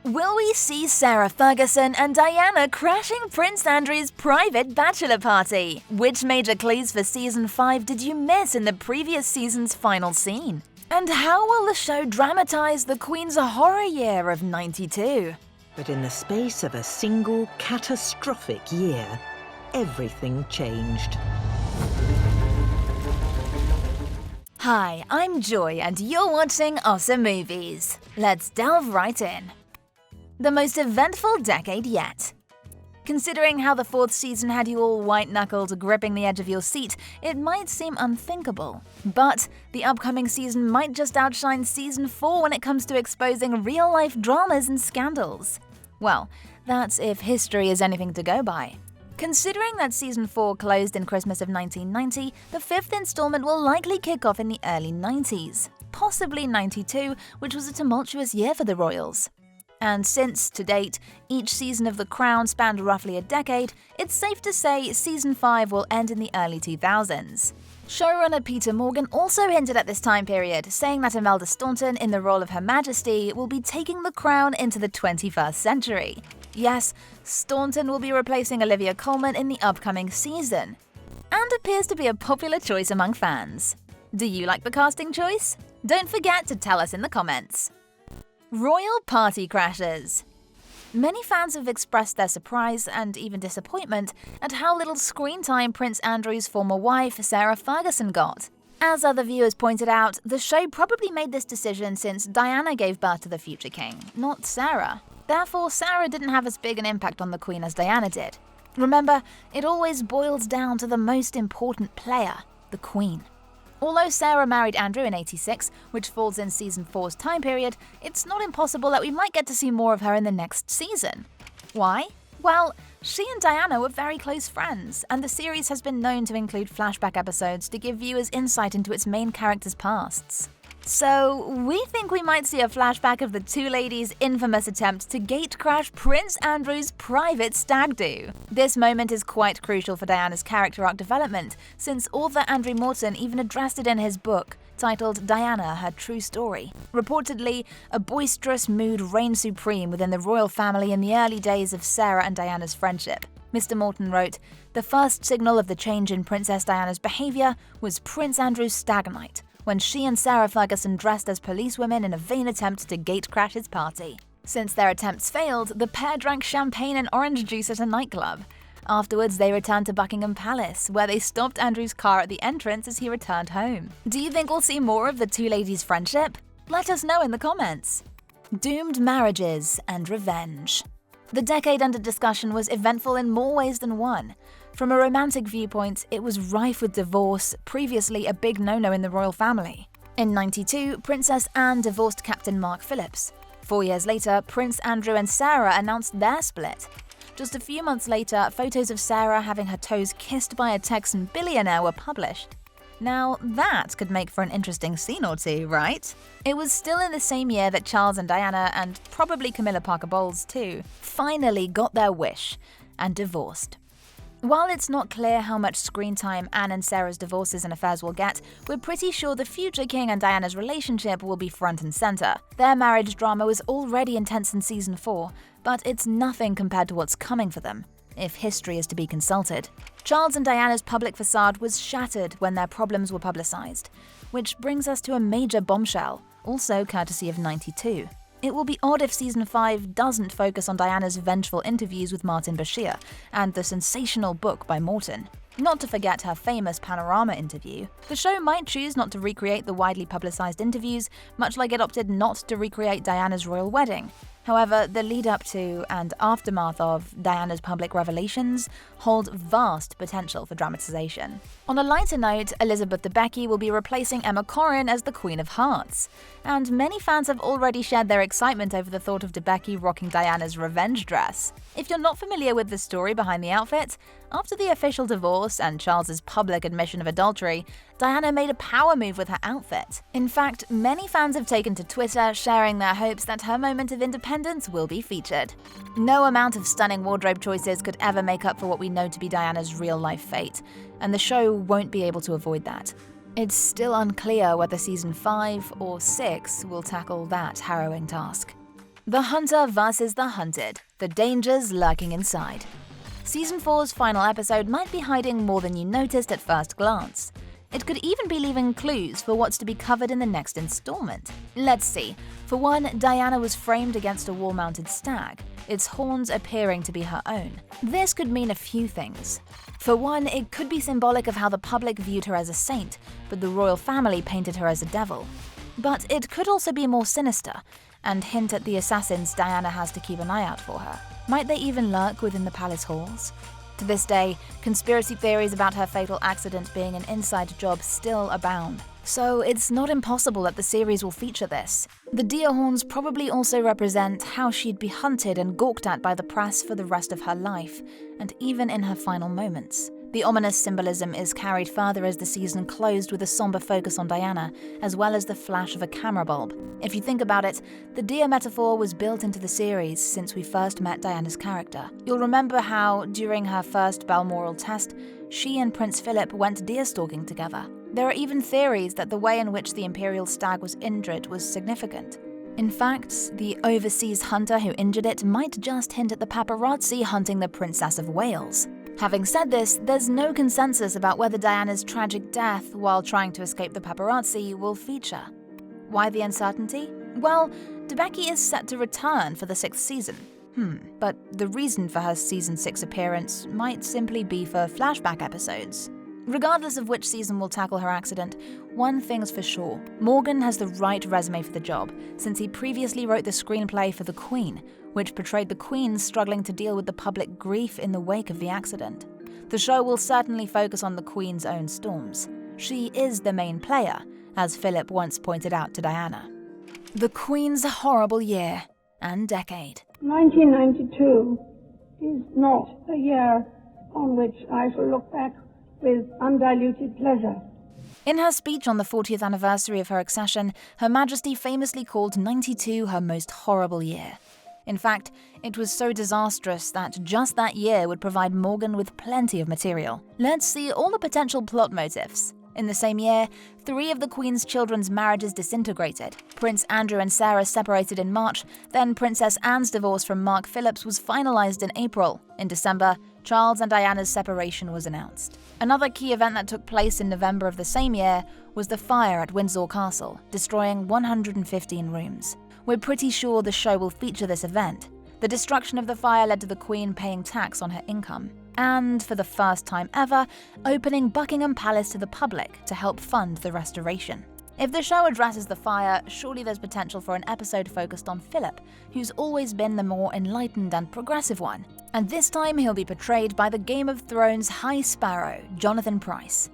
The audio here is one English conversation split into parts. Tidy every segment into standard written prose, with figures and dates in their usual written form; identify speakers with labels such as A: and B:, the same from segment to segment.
A: Will we see Sarah Ferguson and Diana crashing Prince Andrew's private bachelor party? Which major clues for Season 5 did you miss in the previous season's final scene? And how will the show dramatize the Queen's horror year of '92?
B: But in the space of a single catastrophic year, everything changed.
A: Hi, I'm Joy and you're watching OSSA Movies. Let's delve right in. The most eventful decade yet. Considering how the fourth season had you all white-knuckled gripping the edge of your seat, it might seem unthinkable. But the upcoming season might just outshine Season 4 when it comes to exposing real-life dramas and scandals. Well, that's if history is anything to go by. Considering that Season 4 closed in Christmas of 1990, the fifth installment will likely kick off in the early 90s, possibly 92, which was a tumultuous year for the royals. And since, to date, each season of The Crown spanned roughly a decade, it's safe to say Season 5 will end in the early 2000s. Showrunner Peter Morgan also hinted at this time period, saying that Imelda Staunton in the role of Her Majesty will be taking the crown into the 21st century. Yes, Staunton will be replacing Olivia Colman in the upcoming season, and appears to be a popular choice among fans. Do you like the casting choice? Don't forget to tell us in the comments. Royal party crashes. Many fans have expressed their surprise and even disappointment at how little screen time Prince Andrew's former wife, Sarah Ferguson, got. As other viewers pointed out, the show probably made this decision since Diana gave birth to the future king, not Sarah. Therefore, Sarah didn't have as big an impact on the Queen as Diana did. Remember, it always boils down to the most important player, the Queen. Although Sarah married Andrew in '86, which falls in Season 4's time period, it's not impossible that we might get to see more of her in the next season. Why? Well, she and Diana were very close friends, and the series has been known to include flashback episodes to give viewers insight into its main characters' pasts. So, we think we might see a flashback of the two ladies' infamous attempt to gatecrash Prince Andrew's private stag do. This moment is quite crucial for Diana's character arc development, since author Andrew Morton even addressed it in his book, titled Diana, Her True Story. Reportedly, a boisterous mood reigned supreme within the royal family in the early days of Sarah and Diana's friendship. Mr. Morton wrote, "The first signal of the change in Princess Diana's behavior was Prince Andrew's stag night, when she and Sarah Ferguson dressed as policewomen in a vain attempt to gatecrash his party. Since their attempts failed, the pair drank champagne and orange juice at a nightclub. Afterwards, they returned to Buckingham Palace, where they stopped Andrew's car at the entrance as he returned home." Do you think we'll see more of the two ladies' friendship? Let us know in the comments. Doomed marriages and revenge. The decade under discussion was eventful in more ways than one. From a romantic viewpoint, it was rife with divorce, previously a big no-no in the royal family. In '92, Princess Anne divorced Captain Mark Phillips. 4 years later, Prince Andrew and Sarah announced their split. Just a few months later, photos of Sarah having her toes kissed by a Texan billionaire were published. Now, that could make for an interesting scene or two, right? It was still in the same year that Charles and Diana, and probably Camilla Parker Bowles too, finally got their wish and divorced. While it's not clear how much screen time Anne and Sarah's divorces and affairs will get, we're pretty sure the future king and Diana's relationship will be front and center. Their marriage drama was already intense in Season 4, but it's nothing compared to what's coming for them, if history is to be consulted. Charles and Diana's public facade was shattered when their problems were publicized, which brings us to a major bombshell, also courtesy of '92. It will be odd if Season 5 doesn't focus on Diana's vengeful interviews with Martin Bashir and the sensational book by Morton. Not to forget her famous Panorama interview. The show might choose not to recreate the widely publicized interviews, much like it opted not to recreate Diana's royal wedding. However, the lead-up to and aftermath of Diana's public revelations hold vast potential for dramatization. On a lighter note, Elizabeth Debicki will be replacing Emma Corrin as the Queen of Hearts, and many fans have already shared their excitement over the thought of Debicki rocking Diana's revenge dress. If you're not familiar with the story behind the outfit, after the official divorce and Charles's public admission of adultery, Diana made a power move with her outfit. In fact, many fans have taken to Twitter, sharing their hopes that her moment of independence will be featured. No amount of stunning wardrobe choices could ever make up for what we know to be Diana's real-life fate, and the show won't be able to avoid that. It's still unclear whether Season 5 or 6 will tackle that harrowing task. The hunter versus the hunted, the dangers lurking inside. Season 4's final episode might be hiding more than you noticed at first glance. It could even be leaving clues for what's to be covered in the next installment. Let's see. For one, Diana was framed against a wall-mounted stag, its horns appearing to be her own. This could mean a few things. For one, it could be symbolic of how the public viewed her as a saint, but the royal family painted her as a devil. But it could also be more sinister, and hint at the assassins Diana has to keep an eye out for her. Might they even lurk within the palace halls? To this day, conspiracy theories about her fatal accident being an inside job still abound. So it's not impossible that the series will feature this. The deer horns probably also represent how she'd be hunted and gawked at by the press for the rest of her life, and even in her final moments. The ominous symbolism is carried further as the season closed with a somber focus on Diana, as well as the flash of a camera bulb. If you think about it, the deer metaphor was built into the series since we first met Diana's character. You'll remember how, during her first Balmoral test, she and Prince Philip went deer stalking together. There are even theories that the way in which the imperial stag was injured was significant. In fact, the overseas hunter who injured it might just hint at the paparazzi hunting the Princess of Wales. Having said this, there's no consensus about whether Diana's tragic death while trying to escape the paparazzi will feature. Why the uncertainty? Well, Debicki is set to return for the 6th season. But the reason for her season 6 appearance might simply be for flashback episodes. Regardless of which season will tackle her accident, one thing's for sure. Morgan has the right resume for the job, since he previously wrote the screenplay for The Queen, which portrayed the Queen struggling to deal with the public grief in the wake of the accident. The show will certainly focus on the Queen's own storms. She is the main player, as Philip once pointed out to Diana. The Queen's horrible year and decade.
C: 1992 is not a year on which I shall look back with undiluted pleasure.
A: In her speech on the 40th anniversary of her accession, Her Majesty famously called 92 her most horrible year. In fact, it was so disastrous that just that year would provide Morgan with plenty of material. Let's see all the potential plot motifs. In the same year, 3 of the Queen's children's marriages disintegrated. Prince Andrew and Sarah separated in March, then Princess Anne's divorce from Mark Phillips was finalized in April. In December, Charles and Diana's separation was announced. Another key event that took place in November of the same year was the fire at Windsor Castle, destroying 115 rooms. We're pretty sure the show will feature this event. The destruction of the fire led to the Queen paying tax on her income, and, for the first time ever, opening Buckingham Palace to the public to help fund the restoration. If the show addresses the fire, surely there's potential for an episode focused on Philip, who's always been the more enlightened and progressive one. And this time he'll be portrayed by the Game of Thrones High Sparrow, Jonathan Pryce.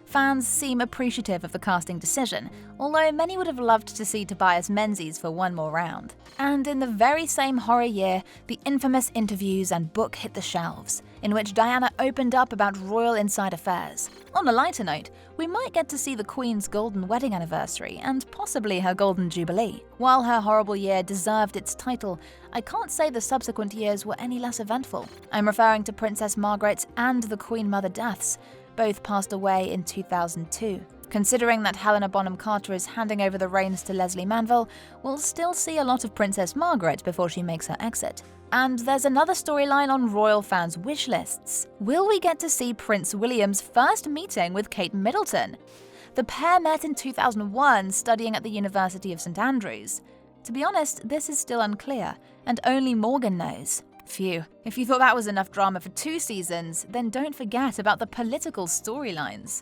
A: Fans seem appreciative of the casting decision, although many would have loved to see Tobias Menzies for one more round. And in the very same horror year, the infamous interviews and book hit the shelves, in which Diana opened up about royal inside affairs. On a lighter note, we might get to see the Queen's golden wedding anniversary and possibly her golden jubilee. While her horrible year deserved its title, I can't say the subsequent years were any less eventful. I'm referring to Princess Margaret and the Queen Mother deaths. Both passed away in 2002. Considering that Helena Bonham Carter is handing over the reins to Leslie Manville, we'll still see a lot of Princess Margaret before she makes her exit. And there's another storyline on royal fans' wish lists. Will we get to see Prince William's first meeting with Kate Middleton? The pair met in 2001 studying at the University of St Andrews. To be honest, this is still unclear, and only Morgan knows. Phew, if you thought that was enough drama for 2 seasons, then don't forget about the political storylines.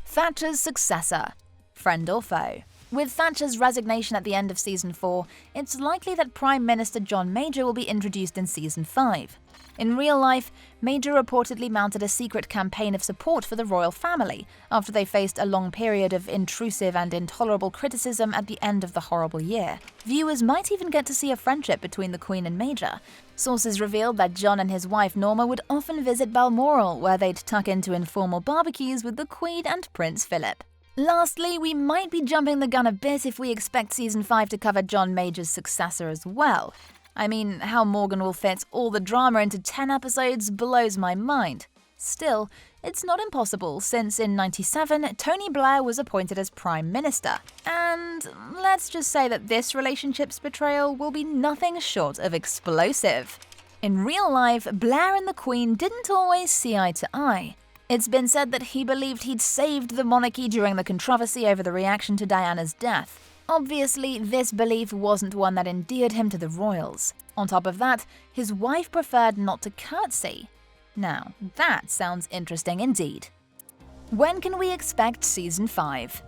A: Thatcher's successor, friend or foe. With Thatcher's resignation at the end of Season 4, it's likely that Prime Minister John Major will be introduced in Season 5. In real life, Major reportedly mounted a secret campaign of support for the royal family after they faced a long period of intrusive and intolerable criticism at the end of the horrible year. Viewers might even get to see a friendship between the Queen and Major. Sources revealed that John and his wife Norma would often visit Balmoral, where they'd tuck into informal barbecues with the Queen and Prince Philip. Lastly, we might be jumping the gun a bit if we expect Season 5 to cover John Major's successor as well. I mean, how Morgan will fit all the drama into 10 episodes blows my mind. Still, It's not impossible since in '97, Tony Blair was appointed as Prime Minister. And let's just say that this relationship's betrayal will be nothing short of explosive. In real life, Blair and the Queen didn't always see eye to eye. It's been said that he believed he'd saved the monarchy during the controversy over the reaction to Diana's death. Obviously, this belief wasn't one that endeared him to the royals. On top of that, his wife preferred not to curtsy. Now, that sounds interesting indeed. When can we expect Season 5?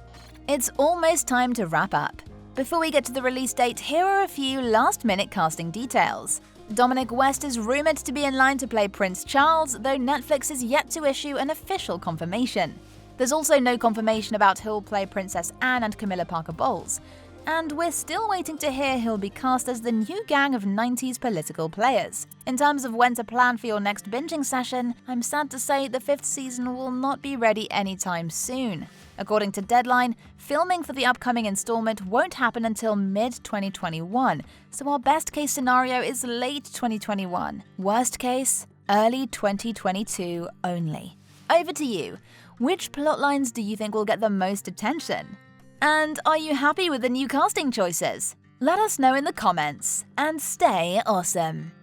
A: It's almost time to wrap up. Before we get to the release date, here are a few last-minute casting details. Dominic West is rumored to be in line to play Prince Charles, though Netflix is yet to issue an official confirmation. There's also no confirmation about who'll play Princess Anne and Camilla Parker Bowles, and we're still waiting to hear who'll be cast as the new gang of 90s political players. In terms of when to plan for your next binging session, I'm sad to say the 5th season will not be ready anytime soon. According to Deadline, filming for the upcoming installment won't happen until mid-2021, so our best case scenario is late 2021. Worst case, early 2022 only. Over to you. Which plotlines do you think will get the most attention? And are you happy with the new casting choices? Let us know in the comments, and stay awesome!